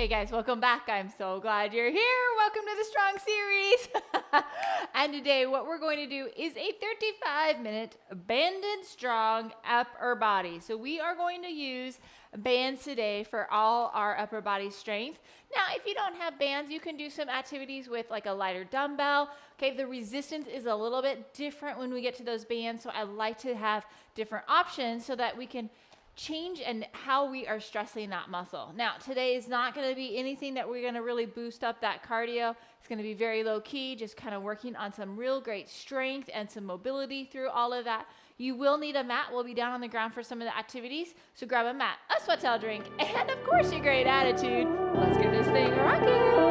Hey guys, welcome back. I'm so glad you're here. Welcome to the Strong Series. And today what we're going to do is a 35-minute banded strong upper body. So we are going to use bands today for all our upper body strength. Now, if you don't have bands, you can do some activities with like a lighter dumbbell. Okay, the resistance is a little bit different when we get to those bands. So I like to have different options so that we can change and how we are stressing that muscle. Now, today is not going to be anything that we're going to really boost up that cardio. It's going to be very low key, just kind of working on some real great strength and some mobility through all of that. You will need a mat. We'll be down on the ground for some of the activities. So grab a mat, a sweat towel drink, and of course your great attitude. Let's get this thing rocking.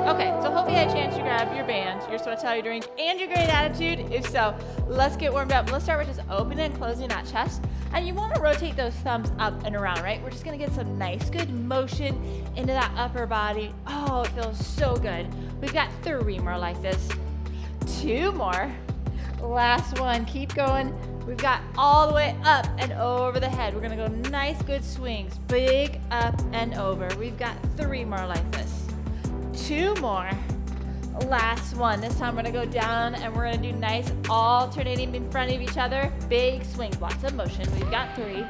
Okay, so hopefully you had a chance to grab your bands, your sweat towel drink, and your great attitude. If so, let's get warmed up. Let's start with just opening and closing that chest. And you want to rotate those thumbs up and around, right? We're just going to get some nice, good motion into that upper body. Oh, it feels so good. We've got 3 more like this. 2 more. Last one. Keep going. We've got all the way up and over the head. We're going to go nice, good swings. Big up and over. We've got 3 more like this. 2 more. Last one. This time we're going to go down and we're going to do nice alternating in front of each other. Big swings. Lots of motion. We've got 3.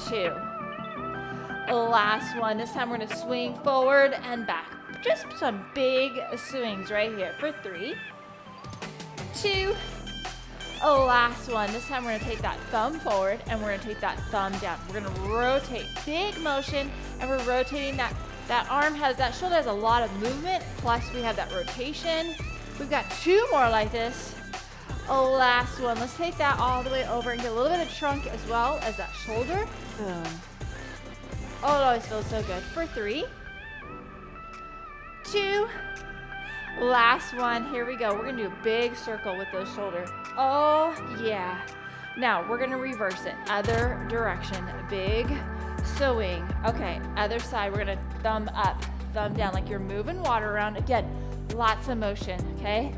2. Last one. This time we're going to swing forward and back. Just some big swings right here for 3. 2. Last one. This time we're going to take that thumb forward and we're going to take that thumb down. We're going to rotate. Big motion, and we're rotating that shoulder has a lot of movement, plus we have that rotation. We've got 2 more like this. Last one. Let's take that all the way over and get a little bit of trunk as well as that shoulder. Boom. Oh, it always feels so good. For 3. 2. Last one. Here we go. We're going to do a big circle with those shoulders. Oh, yeah. Now, we're going to reverse it. Other direction. Big swing. Okay, other side. We're going to thumb up, thumb down, like you're moving water around. Again, lots of motion, okay?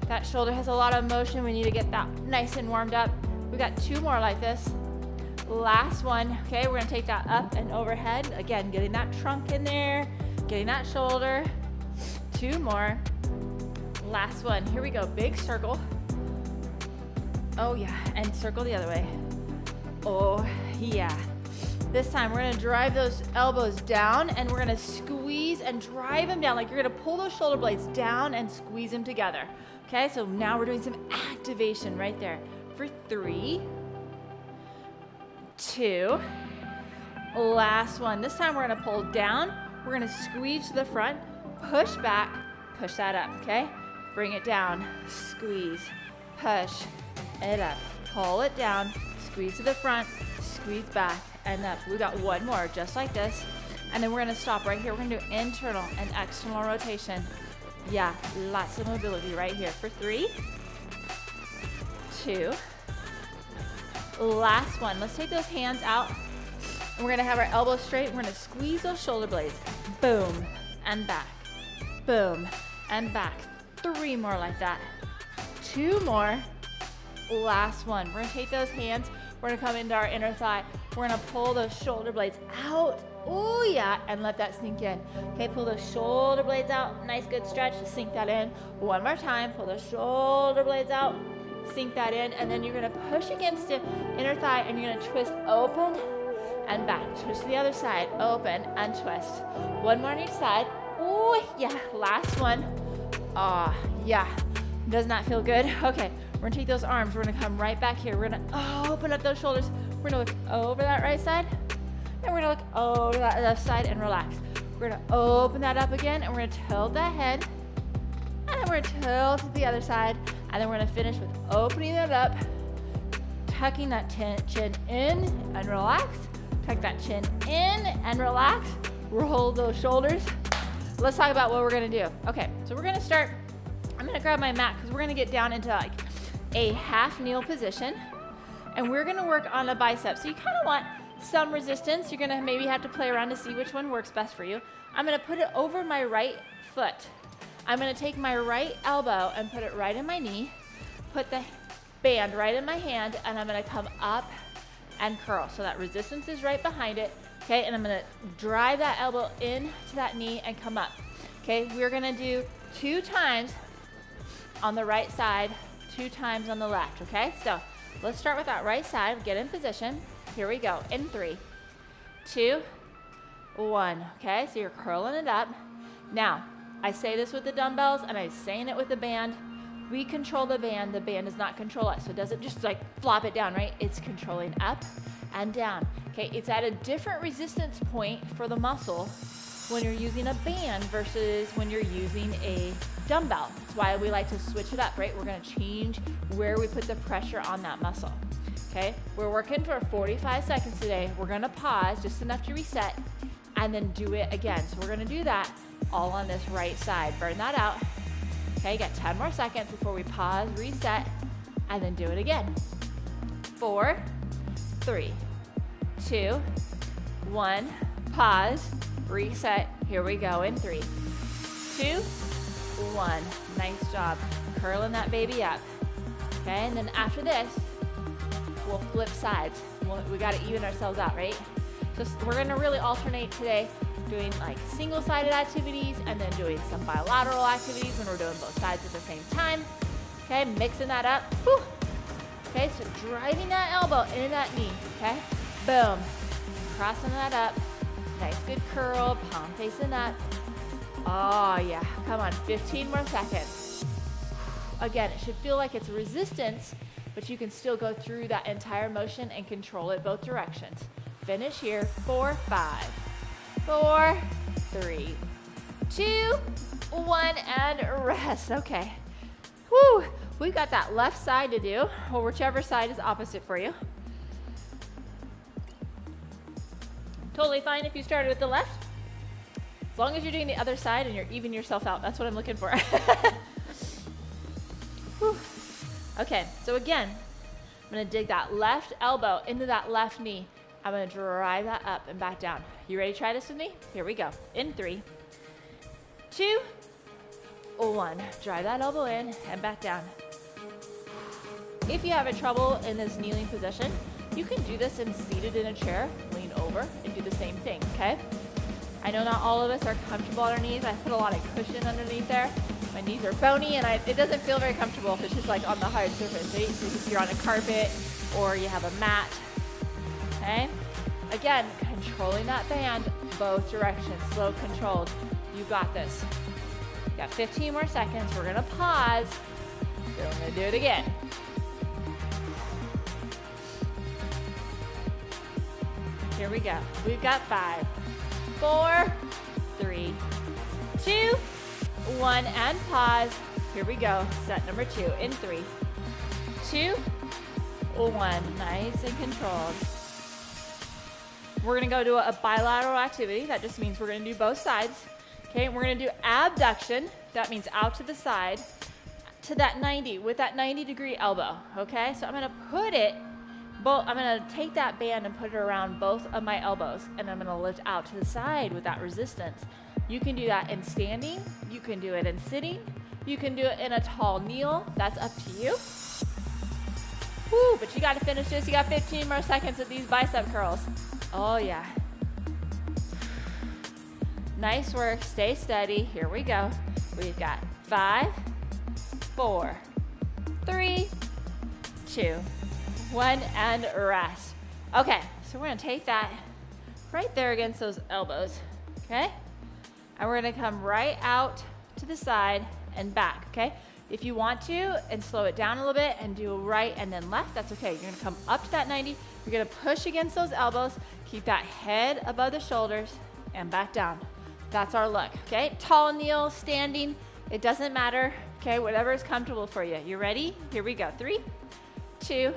That shoulder has a lot of motion. We need to get that nice and warmed up. We got 2 more like this. Last one. Okay, we're going to take that up and overhead. Again, getting that trunk in there, getting that shoulder. 2 more. Last one. Here we go. Big circle. Oh, yeah. And circle the other way. Oh, yeah. This time, we're going to drive those elbows down, and we're going to squeeze and drive them down. Like you're going to pull those shoulder blades down and squeeze them together. Okay, so now we're doing some activation right there. For 3. 2. Last one. This time, we're going to pull down. We're going to squeeze to the front, push back, push that up, okay? Bring it down, squeeze, push it up, pull it down, squeeze to the front, squeeze back and up. We got 1 more just like this, and then we're going to stop right here. We're going to do internal and external rotation. Yeah, lots of mobility right here for 3. 2. Last one. Let's take those hands out, and we're going to have our elbows straight. We're going to squeeze those shoulder blades. Boom and back. Boom and back. 3 more like that. 2 more. Last one. We're going to take those hands. We're going to come into our inner thigh. We're going to pull those shoulder blades out. Oh, yeah. And let that sink in. Okay, pull those shoulder blades out. Nice, good stretch. Sink that in. 1 more time. Pull those shoulder blades out. Sink that in. And then you're going to push against the inner thigh, and you're going to twist open and back. Twist to the other side. Open and twist. 1 more on each side. Oh, yeah. Last one. Ah, yeah. Doesn't that feel good? Okay. We're going to take those arms. We're going to come right back here. We're going to open up those shoulders. We're going to look over that right side. And we're going to look over that left side and relax. We're going to open that up again. And we're going to tilt that head. And then we're going to tilt to the other side. And then we're going to finish with opening it up. Tucking that chin in and relax. Tuck that chin in and relax. Roll those shoulders. Let's talk about what we're going to do. Okay, so we're going to start. I'm going to grab my mat because we're going to get down into like a half kneel position, and we're going to work on the biceps. So you kind of want some resistance. You're going to maybe have to play around to see which one works best for you. I'm going to put it over my right foot. I'm going to take my right elbow and put it right in my knee, put the band right in my hand, and I'm going to come up and curl. So that resistance is right behind it, okay? And I'm gonna drive that elbow into that knee and come up, okay? We're gonna do 2 times on the right side, 2 times on the left, okay? So let's start with that right side. Get in position. Here we go. In 3, 2, 1, okay? So you're curling it up. Now, I say this with the dumbbells and I'm saying it with the band. We control the band does not control us. So it doesn't just like flop it down, right? It's controlling up and down, okay? It's at a different resistance point for the muscle when you're using a band versus when you're using a dumbbell. That's why we like to switch it up, right? We're gonna change where we put the pressure on that muscle, okay? We're working for 45 seconds today. We're gonna pause just enough to reset and then do it again. So we're gonna do that all on this right side. Burn that out. Okay, got 10 more seconds before we pause, reset, and then do it again. 4, 3, 2, 1, pause, reset. Here we go in 3, 2, 1. Nice job. Curling that baby up. Okay, and then after this, we'll flip sides. We got to even ourselves out, right? So we're going to really alternate today, doing like single-sided activities and then doing some bilateral activities when we're doing both sides at the same time. Okay, mixing that up. Whew. Okay, so driving that elbow into that knee. Okay, boom. Crossing that up. Nice, good curl, palm facing up. Oh yeah, come on, 15 more seconds. Again, it should feel like it's resistance, but you can still go through that entire motion and control it both directions. Finish here, 4, 5, 4, 3, 2, 1, and rest. Okay. Whew. We've got that left side to do, or whichever side is opposite for you. Totally fine if you started with the left. As long as you're doing the other side and you're evening yourself out. That's what I'm looking for. Whew. Okay, so again, I'm gonna dig that left elbow into that left knee. I'm gonna drive that up and back down. You ready to try this with me? Here we go. In 3, 2, 1. Drive that elbow in and back down. If you have trouble in this kneeling position, you can do this and seated in a chair, lean over and do the same thing, okay? I know not all of us are comfortable on our knees. I put a lot of cushion underneath there. My knees are bony and it doesn't feel very comfortable if it's just like on the hard surface, right? So if you're on a carpet or you have a mat, okay? Again, controlling that band both directions, slow controlled. You got this. You got 15 more seconds. We're gonna pause. Then we're gonna do it again. Here we go. We've got 5, 4, 3, 2, 1, and pause. Here we go. Set number 2 in 3, 2, 1. Nice and controlled. We're gonna go to a bilateral activity. That just means we're gonna do both sides. Okay, we're gonna do abduction. That means out to the side, to that 90, with that 90-degree elbow, okay? So I'm gonna put it, I'm gonna take that band and put it around both of my elbows, and I'm gonna lift out to the side with that resistance. You can do that in standing, you can do it in sitting, you can do it in a tall kneel. That's up to you. Woo, but you gotta finish this. You got 15 more seconds of these bicep curls. Oh yeah. Nice work, stay steady. Here we go. We've got 5, 4, 3, 2, 1, and rest. Okay, so we're gonna take that right there against those elbows, okay? And we're gonna come right out to the side and back, okay? If you want to, and slow it down a little bit and do right and then left, that's okay. You're gonna come up to that 90. You're gonna push against those elbows, keep that head above the shoulders, and back down. That's our look, okay? Tall kneel, standing, it doesn't matter, okay? Whatever is comfortable for you. You ready? Here we go. 3, 2,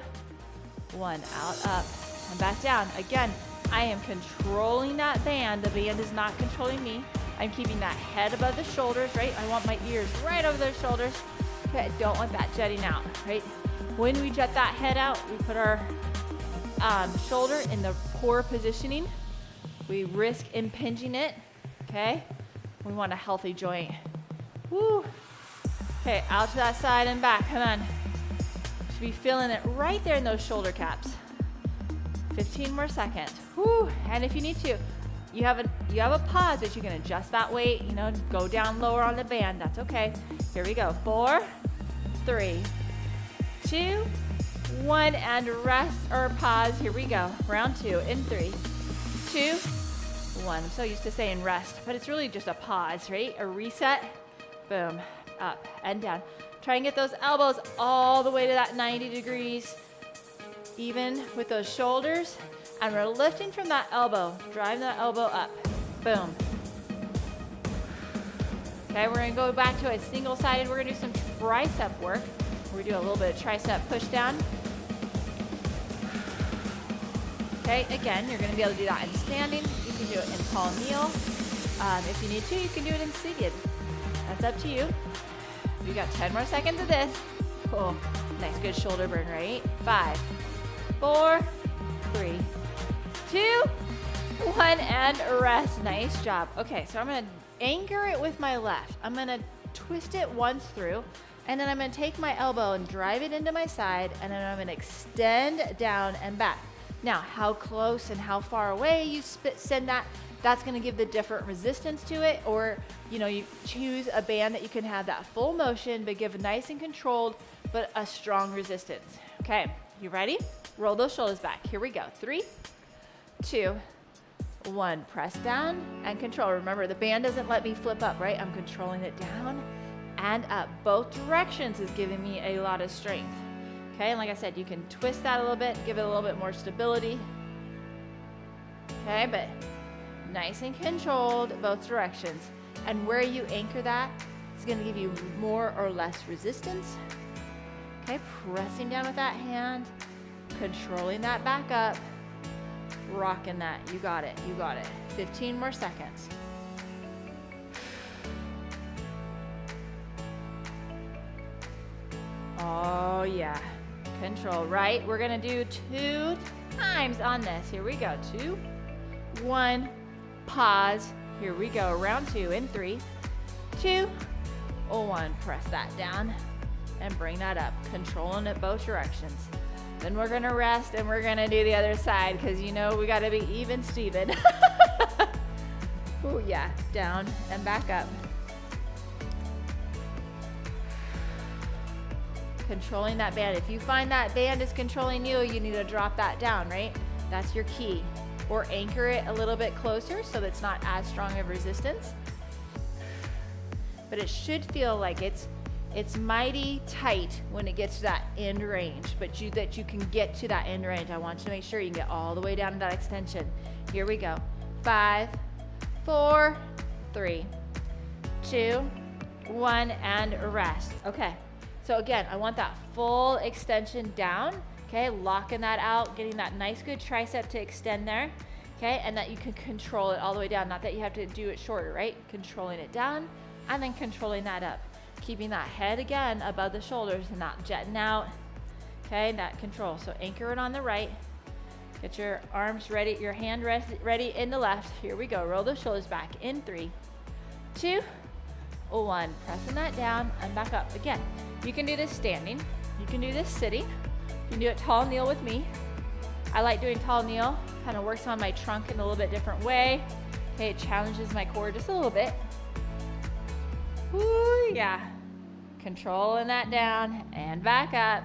1. Out, up, and back down. Again, I am controlling that band. The band is not controlling me. I'm keeping that head above the shoulders, right? I want my ears right over those shoulders. Okay, I don't want that jetting out, right? When we jet that head out, we put our shoulder in the core positioning. We risk impinging it, okay? We want a healthy joint. Woo. Okay, out to that side and back, come on. Should be feeling it right there in those shoulder caps. 15 more seconds. Whew. And if you need to, you have a pause, but you can adjust that weight, you know, go down lower on the band. That's okay. Here we go. 4, 3, 2, 1, and rest or pause. Here we go. Round 2 in 3, 2, 1. I'm so used to saying rest, but it's really just a pause, right? A reset. Boom. Up and down. Try and get those elbows all the way to that 90 degrees, even with those shoulders. And we're lifting from that elbow, driving that elbow up. Boom. Okay, we're gonna go back to a single-sided. We're gonna do some tricep work. We're gonna do a little bit of tricep push down. Okay, again, you're gonna be able to do that in standing. You can do it in tall kneel. If you need to, you can do it in seated. That's up to you. You got 10 more seconds of this. Cool. Nice, good shoulder burn, right? 5, 4, 3, 2, 1, and rest. Nice job. Okay, so I'm gonna anchor it with my left. I'm gonna twist it once through, and then I'm gonna take my elbow and drive it into my side, and then I'm gonna extend down and back. Now, how close and how far away you send that, that's gonna give the different resistance to it, or you choose a band that you can have that full motion, but give nice and controlled, but a strong resistance. Okay, you ready? Roll those shoulders back. Here we go. 3, 2, 1. Press down and control. Remember, the band doesn't let me flip up, right? I'm controlling it down and up. Both directions is giving me a lot of strength. Okay, and like I said, you can twist that a little bit, give it a little bit more stability. Okay, but nice and controlled, both directions. And where you anchor that is gonna give you more or less resistance. Okay, pressing down with that hand, controlling that back up, rocking that. You got it, you got it. 15 more seconds. Oh yeah, control, right? We're gonna do 2 times on this. Here we go, 2, 1, pause. Here we go, round 2 in 3, 2, 1. Press that down and bring that up, controlling it both directions. Then we're gonna rest and we're gonna do the other side, because we gotta be even Steven. Oh yeah, down and back up. Controlling that band. If you find that band is controlling you, you need to drop that down, right? That's your key. Or anchor it a little bit closer so that it's not as strong of resistance. But it should feel like it's mighty tight when it gets to that end range, but that you can get to that end range. I want you to make sure you can get all the way down to that extension. Here we go. 5, 4, 3, 2, 1, and rest. Okay, so again, I want that full extension down. Okay, locking that out, getting that nice good tricep to extend there. Okay, and that you can control it all the way down. Not that you have to do it shorter, right? Controlling it down and then controlling that up. Keeping that head again above the shoulders and not jetting out. Okay, that control. So anchor it on the right. Get your arms ready, your hand ready in the left. Here we go. Roll those shoulders back in 3, 2, 1. Pressing that down and back up. Again, you can do this standing. You can do this sitting. You can do it tall kneel with me. I like doing tall kneel. Kind of works on my trunk in a little bit different way. Okay, it challenges my core just a little bit. Ooh, yeah. Controlling that down and back up.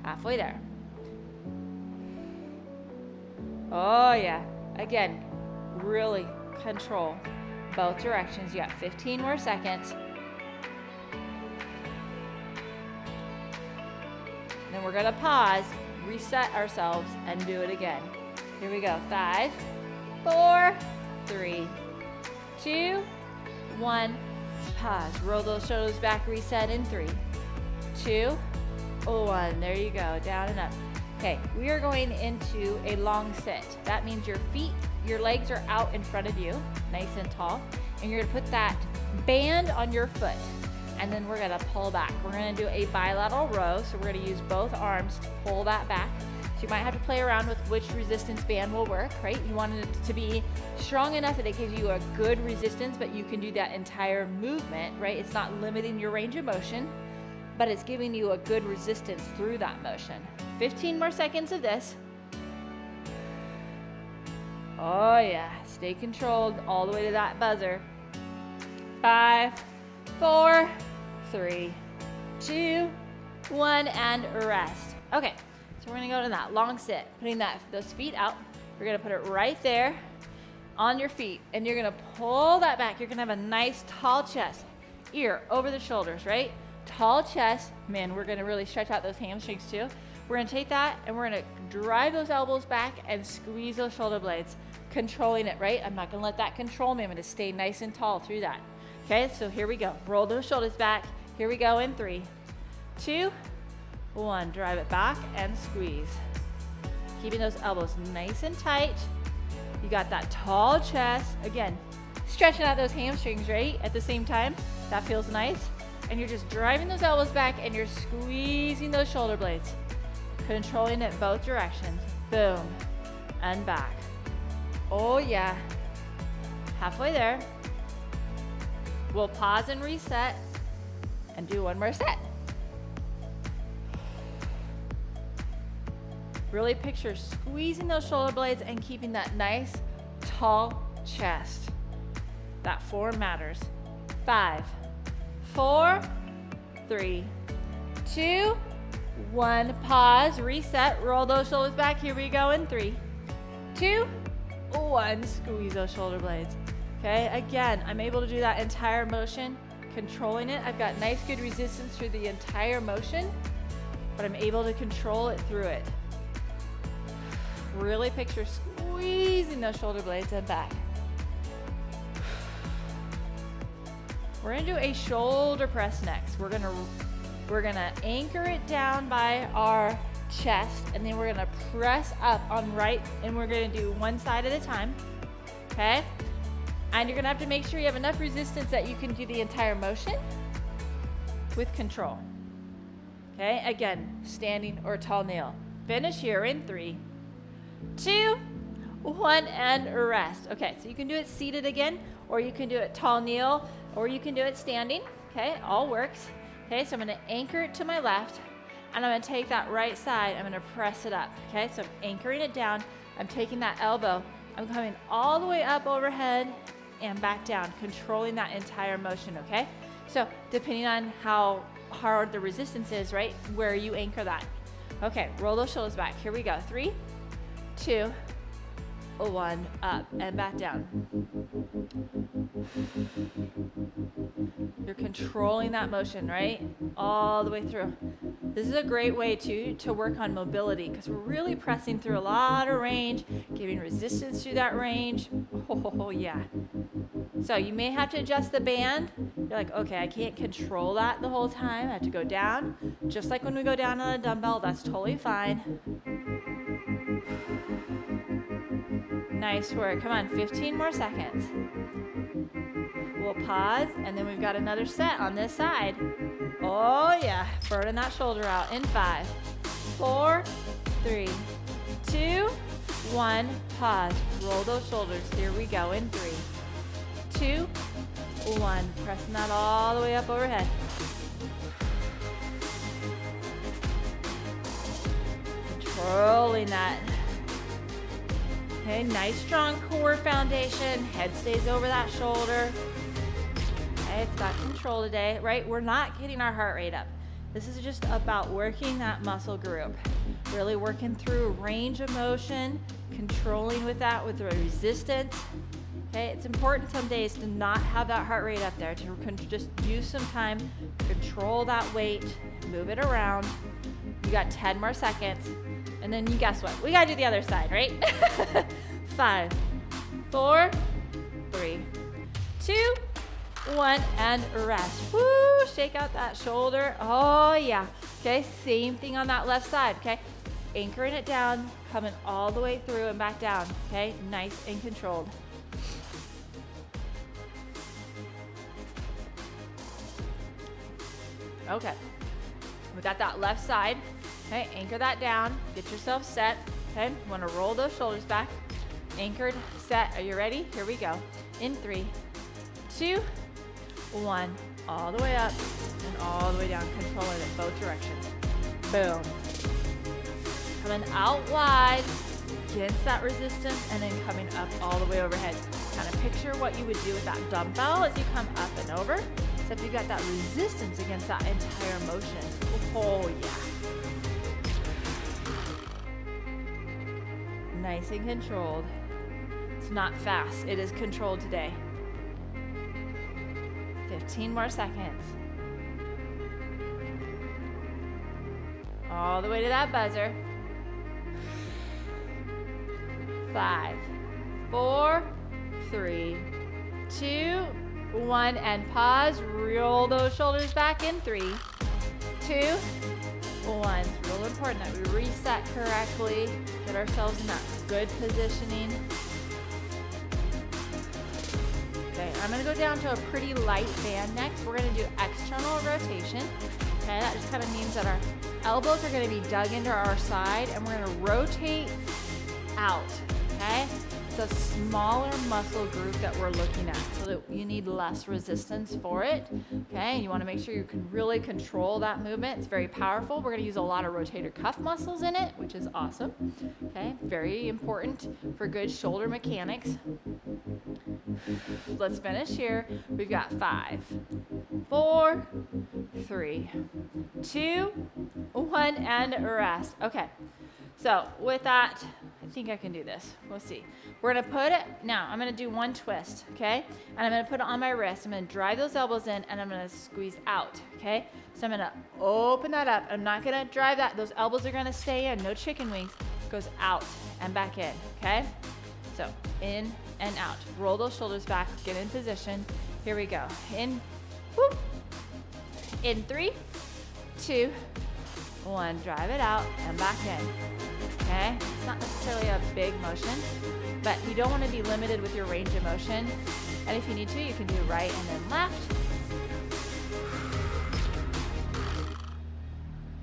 Halfway there. Oh yeah. Again, really control both directions. You got 15 more seconds. Then we're gonna pause, reset ourselves, and do it again. Here we go. 5, 4, 3, 2, 1. Pause. Roll those shoulders back, reset in 3, 2, 1. There you go. Down and up. Okay, we are going into a long sit. That means your legs are out in front of you, nice and tall, and you're gonna put that band on your foot, and then we're gonna pull back. We're gonna do a bilateral row, so we're gonna use both arms to pull that back. So you might have to play around with which resistance band will work, right? You want it to be strong enough that it gives you a good resistance, but you can do that entire movement, right? It's not limiting your range of motion. but it's giving you a good resistance through that motion. 15 more seconds of this. Oh yeah, stay controlled all the way to that buzzer. 5, 4, 3, 2, 1, and rest. Okay, so we're gonna go to that long sit, putting those feet out. You're gonna put it right there on your feet, and you're gonna pull that back. You're gonna have a nice tall chest, ear over the shoulders, right? Tall chest. Man, we're gonna really stretch out those hamstrings too. We're gonna take that and we're gonna drive those elbows back and squeeze those shoulder blades, controlling it, right? I'm not gonna let that control me. I'm gonna stay nice and tall through that. Okay, so here we go. Roll those shoulders back. Here we go in 3, 2, 1. Drive it back and squeeze. Keeping those elbows nice and tight. You got that tall chest. Again, stretching out those hamstrings, right? At the same time, that feels nice. And you're just driving those elbows back and you're squeezing those shoulder blades. Controlling it both directions. Boom, and back. Oh yeah, halfway there. We'll pause and reset and do one more set. Really picture squeezing those shoulder blades and keeping that nice, tall chest. That form matters. 5, 4, 3, 2, 1. Pause, reset, roll those shoulders back. Here we go in 3, 2, 1. Squeeze those shoulder blades. Okay, again, I'm able to do that entire motion, controlling it. I've got nice, good resistance through the entire motion, but I'm able to control it through it. Really picture squeezing those shoulder blades and back. We're gonna do a shoulder press next. We're gonna anchor it down by our chest, and then we're gonna press up on right, and we're gonna do one side at a time, okay? And you're gonna have to make sure you have enough resistance that you can do the entire motion with control. Okay, again, standing or tall kneel. Finish here in 3, 2, 1, and rest. Okay, so you can do it seated again, or you can do it tall kneel, or you can do it standing. Okay, all works. Okay, so I'm gonna anchor it to my left, and I'm gonna take that right side, I'm gonna press it up. Okay, so I'm anchoring it down, I'm taking that elbow, I'm coming all the way up overhead and back down, controlling that entire motion, okay? So depending on how hard the resistance is, right, where you anchor that. Okay, roll those shoulders back. Here we go. 3, 2, 1, up and back down. You're controlling that motion, right? All the way through. This is a great way to work on mobility, because we're really pressing through a lot of range, giving resistance through that range. Oh yeah. So you may have to adjust the band. You're like, okay, I can't control that the whole time. I have to go down. Just like when we go down on a dumbbell, that's totally fine. Nice work. Come on, 15 more seconds. We'll pause, and then we've got another set on this side. Oh yeah, burning that shoulder out in 5, 4, 3, 2, 1. Pause. Roll those shoulders. Here we go in 3, 2, 1. Pressing that all the way up overhead. Controlling that. Okay, nice strong core foundation. Head stays over that shoulder. Okay, it's got control today, right? We're not getting our heart rate up. This is just about working that muscle group. Really working through range of motion, controlling with that with the resistance. Okay, it's important some days to not have that heart rate up there, to just use some time, control that weight, move it around. You got 10 more seconds. And then you guess what? We gotta do the other side, right? 5, 4, 3, 2, 1, and rest. Woo, shake out that shoulder. Oh yeah. Okay, same thing on that left side, okay? Anchoring it down, coming all the way through and back down, okay? Nice and controlled. Okay, we got that left side. Okay, anchor that down, get yourself set. Okay, want to roll those shoulders back. Anchored, set. Are you ready? Here we go. In 3, 2, 1. All the way up and all the way down, controlling it both directions. Boom. Coming out wide against that resistance, and then coming up all the way overhead. Kind of picture what you would do with that dumbbell as you come up and over, except you've got that resistance against that entire motion. Oh yeah. Nice and controlled. It's not fast, it is controlled today. 15 more seconds. All the way to that buzzer. 5, 4, 3, 2, 1, and pause. Roll those shoulders back in 3, 2, 1. It's real important that we reset correctly, get ourselves in that good positioning. Okay, I'm gonna go down to a pretty light band next. We're gonna do external rotation. Okay, that just kind of means that our elbows are gonna be dug into our side, and we're gonna rotate out. Okay, it's a smaller muscle group that we're looking at, so that you need less resistance for it. Okay, you want to make sure you can really control that movement. It's very powerful. We're going to use a lot of rotator cuff muscles in it, which is awesome. Okay, very important for good shoulder mechanics. Let's finish here. We've got 5, 4, 3, 2, 1, and rest. Okay, so with that, I think I can do this. We'll see. We're gonna put it, now I'm gonna do one twist, okay? And I'm gonna put it on my wrist. I'm gonna drive those elbows in, and I'm gonna squeeze out, okay? So I'm gonna open that up. I'm not gonna drive that. Those elbows are gonna stay in, no chicken wings. Goes out and back in, okay? So in and out. Roll those shoulders back, get in position. Here we go. In, whoop. In 3, 2, 1. Drive it out and back in. Okay, it's not necessarily a big motion, but you don't want to be limited with your range of motion. And if you need to, you can do right and then left.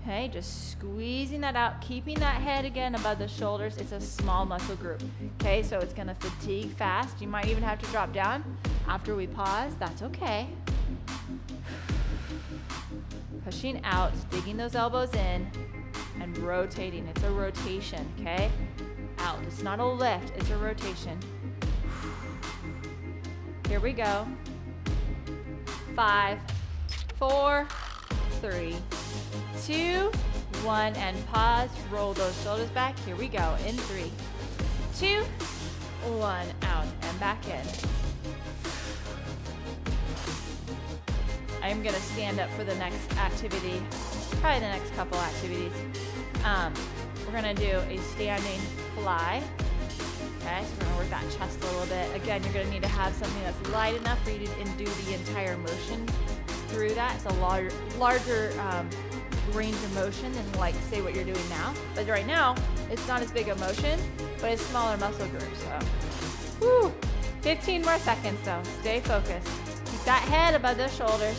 Okay, just squeezing that out, keeping that head again above the shoulders. It's a small muscle group. Okay, so it's gonna fatigue fast. You might even have to drop down after we pause. That's okay. Pushing out, digging those elbows in, and rotating. It's a rotation, okay? Out. It's not a lift, it's a rotation. Here we go. 5, 4, 3, 2, 1, and pause. Roll those shoulders back. Here we go. In 3, 2, 1, out and back in. I'm gonna stand up for the next activity, probably the next couple activities. We're gonna do a standing fly. Okay, so we're gonna work that chest a little bit. Again, you're gonna need to have something that's light enough for you to do the entire motion through that. It's a larger range of motion than, like, say what you're doing now. But right now, it's not as big a motion, but it's smaller muscle groups. So, woo, 15 more seconds though. Stay focused. Keep that head above the shoulders.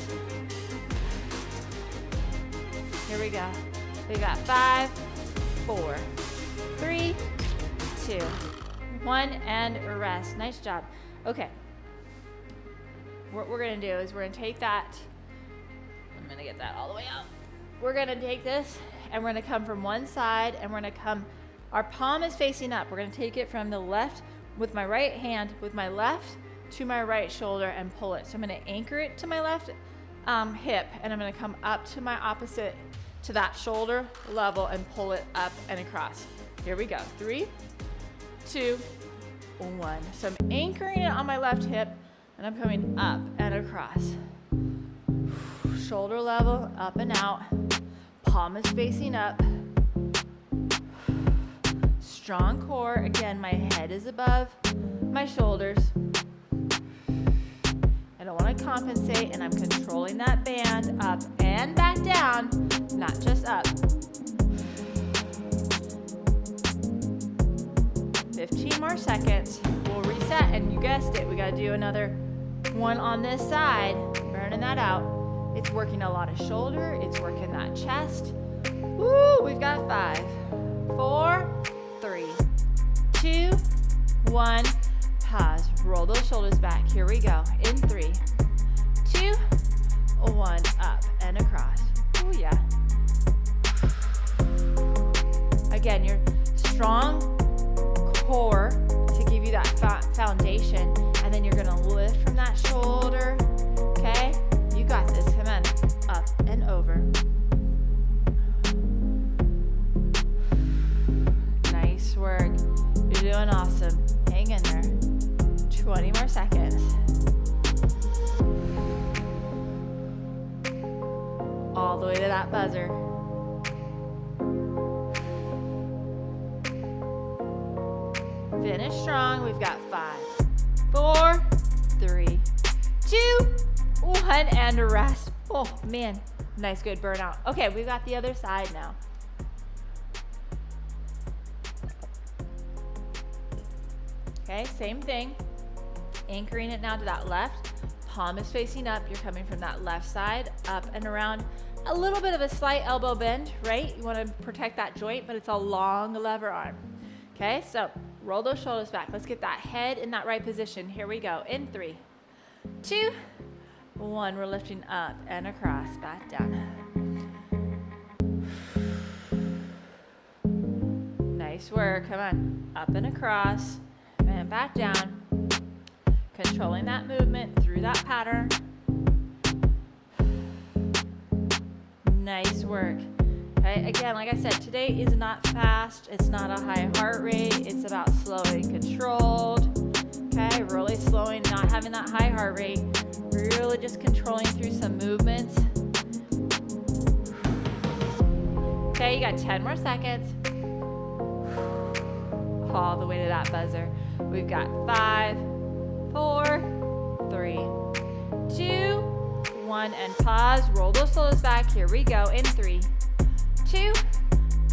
Here we go. We got 5, 4, 3, 2, 1, and rest. Nice job. Okay. What we're gonna do is we're gonna take that. I'm gonna get that all the way out. We're gonna take this and we're gonna come from one side, and we're gonna come, our palm is facing up. We're gonna take it from the left with my right hand, with my left to my right shoulder, and pull it. So I'm gonna anchor it to my left hip, and I'm gonna come up to my opposite, to that shoulder level, and pull it up and across. Here we go. 3, 2, 1. So I'm anchoring it on my left hip, and I'm coming up and across. Shoulder level, up and out. Palm is facing up. Strong core. Again, my head is above my shoulders. I don't want to compensate, and I'm controlling that band up and back down, not just up. 15 more seconds. We'll reset, and you guessed it, we got to do another one on this side, burning that out. It's working a lot of shoulder, it's working that chest. Woo, we've got 5, 4, 3, 2, 1. Pause. Roll those shoulders back. Here we go. In 3, 2, 1. Up and again, your strong core to give you that foundation, and then you're gonna lift from that shoulder, okay? You got this, come on, up and over. Nice work, you're doing awesome. Hang in there, 20 more seconds. All the way to that buzzer. Finish strong. We've got 5, 4, 3, 2, 1, and rest. Oh man, nice, good burnout. Okay, we've got the other side now. Okay, same thing. Anchoring it now to that left. Palm is facing up. You're coming from that left side, up and around. A little bit of a slight elbow bend, right? You want to protect that joint, but it's a long lever arm. Okay, so roll those shoulders back. Let's get that head in that right position. Here we go. In 3, 2, 1. We're lifting up and across, back down. Nice work. Come on. Up and across and back down. Controlling that movement through that pattern. Nice work. Okay, again, like I said, today is not fast. It's not a high heart rate. It's about slow and controlled. Okay, really slowing, not having that high heart rate. Really just controlling through some movements. Okay, you got 10 more seconds. All the way to that buzzer. We've got 5, 4, 3, 2, 1, and pause. Roll those shoulders back. Here we go. In 3, 2,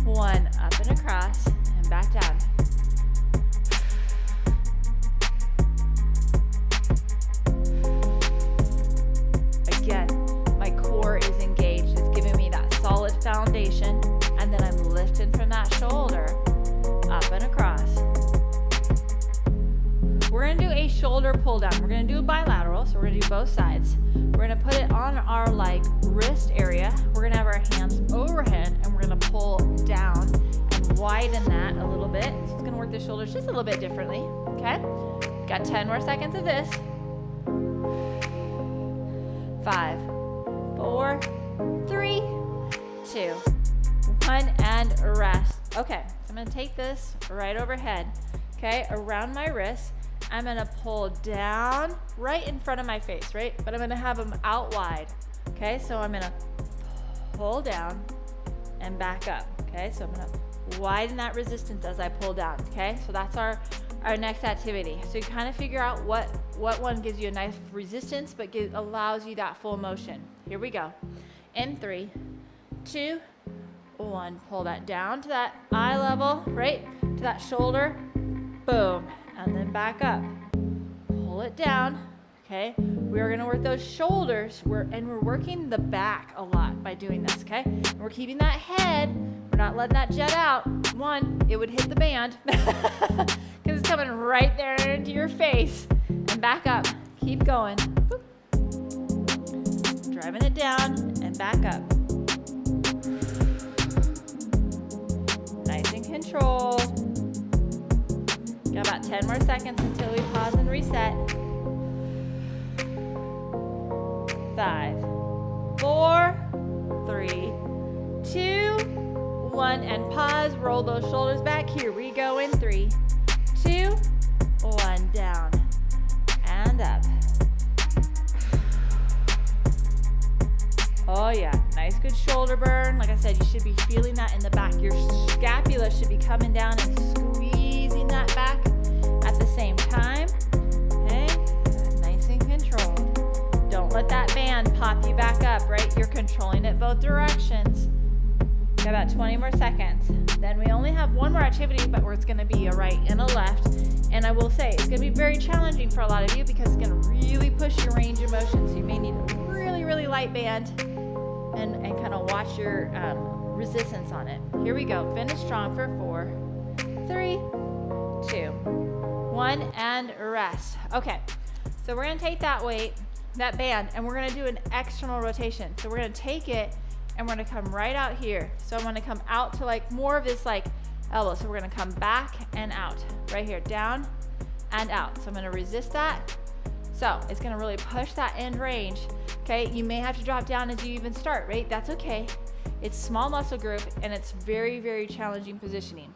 1. Up and across and back down. Again, my core is engaged. It's giving me that solid foundation, and then I'm lifting from that shoulder up and across. We're gonna do a shoulder pull down. We're gonna do a bilateral, so we're gonna do both sides. We're gonna put it on our wrist area. We're gonna have our hands overhead, and we're gonna pull down and widen that a little bit. So it's gonna work the shoulders just a little bit differently, okay? Got 10 more seconds of this. 5, 4, 3, 2, 1, and rest. Okay, so I'm gonna take this right overhead, okay, around my wrist. I'm gonna pull down right in front of my face, right? But I'm gonna have them out wide, okay? So I'm gonna pull down and back up, okay? So I'm gonna widen that resistance as I pull down, okay? So that's our next activity. So you kind of figure out what one gives you a nice resistance, but allows you that full motion. Here we go. In 3, 2, 1. Pull that down to that eye level, right? To that shoulder, boom. And then back up. Pull it down, okay? We are gonna work those shoulders, and we're working the back a lot by doing this, okay? And we're keeping that head, we're not letting that jet out. 1, it would hit the band, because it's coming right there into your face. And back up, keep going. Boop. Driving it down and back up. Nice and controlled. Got about 10 more seconds until we pause and reset. 5, 4, 3, 2, 1, and pause. Roll those shoulders back. Here we go in 3, 2, 1, down and up. Oh yeah, nice good shoulder burn. Like I said, you should be feeling that in the back. Your scapula should be coming down and squeezing that back at the same time. Okay, nice and controlled. Don't let that band pop you back up, right? You're controlling it both directions. Got about 20 more seconds. Then we only have one more activity, but it's gonna be a right and a left. And I will say, it's gonna be very challenging for a lot of you because it's gonna really push your range of motion. So you may need a really, really light band and kind of watch your resistance on it. Here we go. Finish strong for 4, 3, 2, 1, and rest. Okay, so we're gonna take that weight, that band, and we're gonna do an external rotation. So we're gonna take it and we're gonna come right out here. So I'm gonna come out to more of this elbow. So we're gonna come back and out, right here, down and out. So I'm gonna resist that. So it's gonna really push that end range, okay? You may have to drop down as you even start, right? That's okay. It's small muscle group and it's very, very challenging positioning,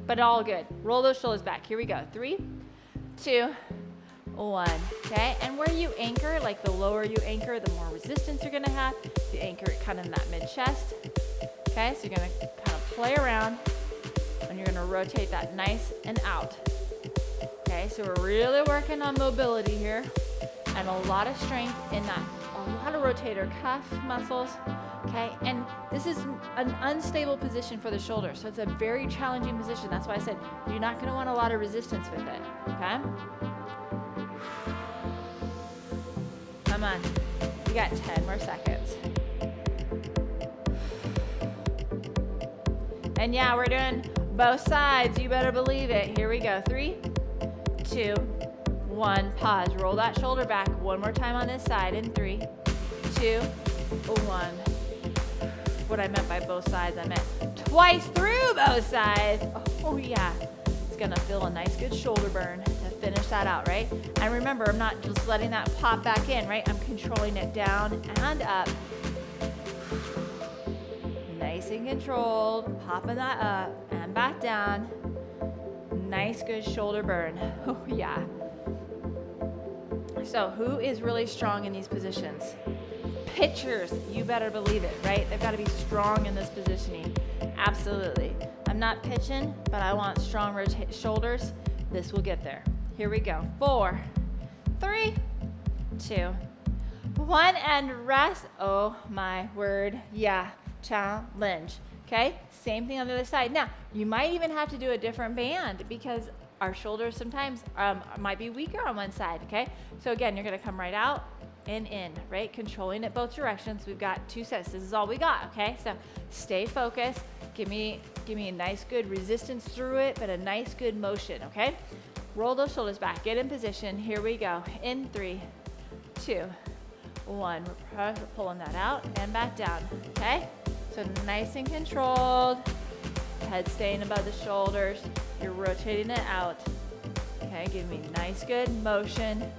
but all good. Roll those shoulders back. Here we go. 3, 2, 1, okay? And where you anchor, like the lower you anchor, the more resistance you're gonna have. You anchor it kind of in that mid-chest, okay? So you're gonna kind of play around and you're gonna rotate that nice and out. Okay, so we're really working on mobility here and a lot of strength in that, a lot of rotator cuff muscles, okay? And this is an unstable position for the shoulder, so it's a very challenging position. That's why I said you're not gonna want a lot of resistance with it, okay? Come on, you got 10 more seconds. And yeah, we're doing both sides, you better believe it. Here we go, 3, 2, 1, pause. Roll that shoulder back one more time on this side in 3, 2, 1. What I meant by both sides, I meant twice through both sides. Oh yeah, it's gonna feel a nice good shoulder burn to finish that out, right? And remember, I'm not just letting that pop back in, right? I'm controlling it down and up. Nice and controlled, popping that up and back down. Nice, good shoulder burn. Oh, yeah. So who is really strong in these positions? Pitchers, you better believe it, right? They've got to be strong in this positioning. Absolutely. I'm not pitching, but I want strong shoulders. This will get there. Here we go. 4, 3, 2, 1, and rest. Oh my word. Yeah. Challenge. Okay, same thing on the other side. Now, you might even have to do a different band because our shoulders sometimes might be weaker on one side, okay? So again, you're gonna come right out and in, right? Controlling it both directions. We've got 2 sets. This is all we got, okay? So stay focused. Give me a nice good resistance through it, but a nice good motion, okay? Roll those shoulders back. Get in position. Here we go. In 3, 2, 1. We're pulling that out and back down, okay? So nice and controlled, head staying above the shoulders. You're rotating it out. Okay, give me nice, good motion.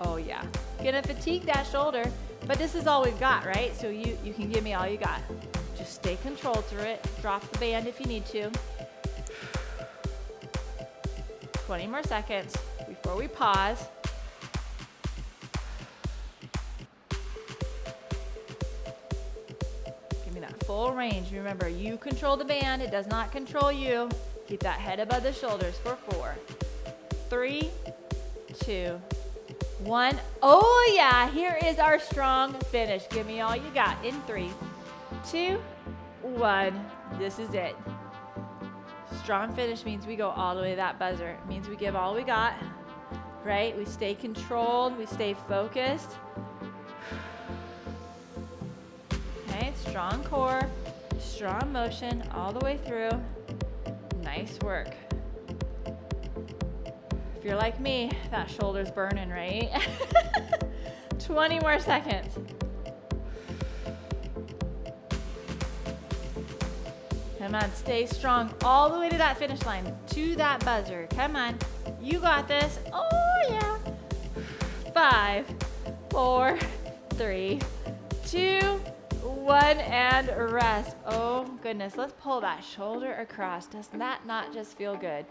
Oh yeah, gonna fatigue that shoulder, but this is all we've got, right? So you can give me all you got. Just stay controlled through it. Drop the band if you need to. 20 more seconds before we pause. Full range. Remember, you control the band. It does not control you. Keep that head above the shoulders for 4, 3, 2, 1. Oh yeah, here is our strong finish. Give me all you got in 3, 2, 1. This is it. Strong finish means we go all the way to that buzzer. It means we give all we got, right? We stay controlled. We stay focused. Strong core, strong motion all the way through. Nice work. If you're like me, that shoulder's burning, right? 20 more seconds. Come on, stay strong all the way to that finish line, to that buzzer. Come on, you got this. Oh yeah. 5, 4, 3, 2, 1, and rest. Oh goodness, let's pull that shoulder across. Does that not just feel good?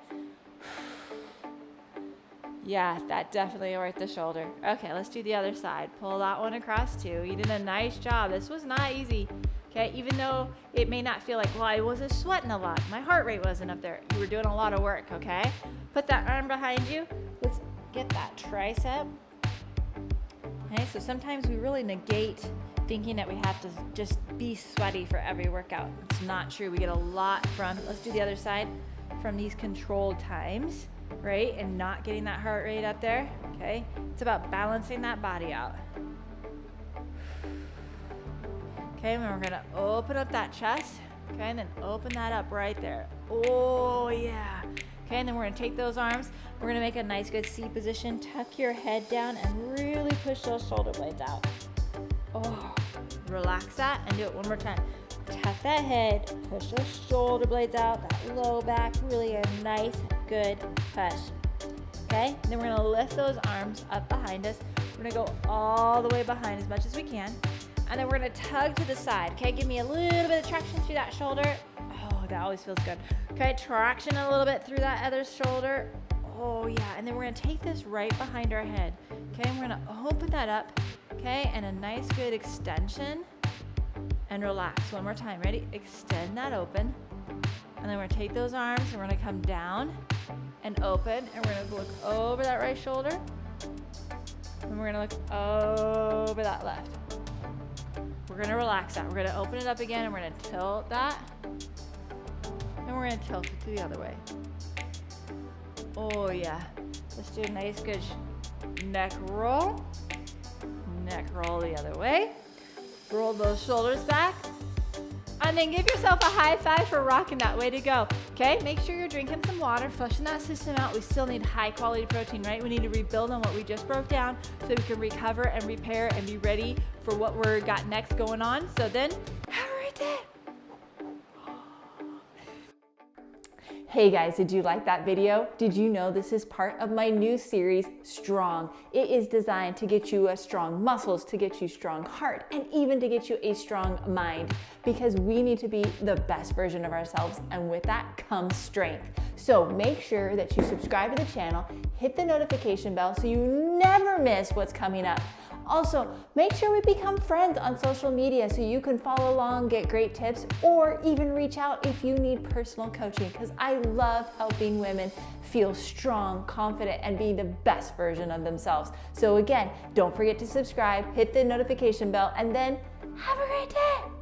Yeah, that definitely worked the shoulder. Okay, let's do the other side. Pull that one across too. You did a nice job. This was not easy. Okay, even though it may not feel like, well, I wasn't sweating a lot. My heart rate wasn't up there. You were doing a lot of work, okay? Put that arm behind you. Let's get that tricep. Okay, so sometimes we really negate thinking that we have to just be sweaty for every workout. It's not true. We get a lot from, let's do the other side, from these controlled times, right? And not getting that heart rate up there, okay? It's about balancing that body out. Okay, and we're gonna open up that chest, okay, and then open that up right there. Oh yeah. Okay, and then we're gonna take those arms, we're gonna make a nice good C position, tuck your head down and really push those shoulder blades out. Oh, relax that and do it one more time. tuck that head, push those shoulder blades out, that low back, really a nice, good push. Okay, and then we're gonna lift those arms up behind us. We're gonna go all the way behind as much as we can. And then we're gonna tug to the side. Okay, give me a little bit of traction through that shoulder. Oh, that always feels good. Okay, traction a little bit through that other shoulder. Oh yeah, and then we're gonna take this right behind our head. Okay, and we're gonna open that up. Okay, and a nice good extension. And relax. One more time. Ready? Extend that open. And then we're gonna take those arms and we're gonna come down and open. And we're gonna look over that right shoulder. And we're gonna look over that left. We're gonna relax that. We're gonna open it up again and we're gonna tilt that. And we're gonna tilt it to the other way. Oh yeah. Let's do a nice good neck roll. Neck roll the other way. Roll those shoulders back. And then give yourself a high five for rocking that. Way to go. Okay, make sure you're drinking some water, flushing that system out. We still need high quality protein, right? We need to rebuild on what we just broke down so we can recover and repair and be ready for what we're got next going on. So then, have a great day. Hey guys, did you like that video? Did you know this is part of my new series, Strong? It is designed to get you a strong muscles, to get you strong heart, and even to get you a strong mind, because we need to be the best version of ourselves, and with that comes strength. So make sure that you subscribe to the channel, hit the notification bell so you never miss what's coming up. Also, make sure we become friends on social media so you can follow along, get great tips, or even reach out if you need personal coaching, because I love helping women feel strong, confident, and be the best version of themselves. So again, don't forget to subscribe, hit the notification bell, and then have a great day.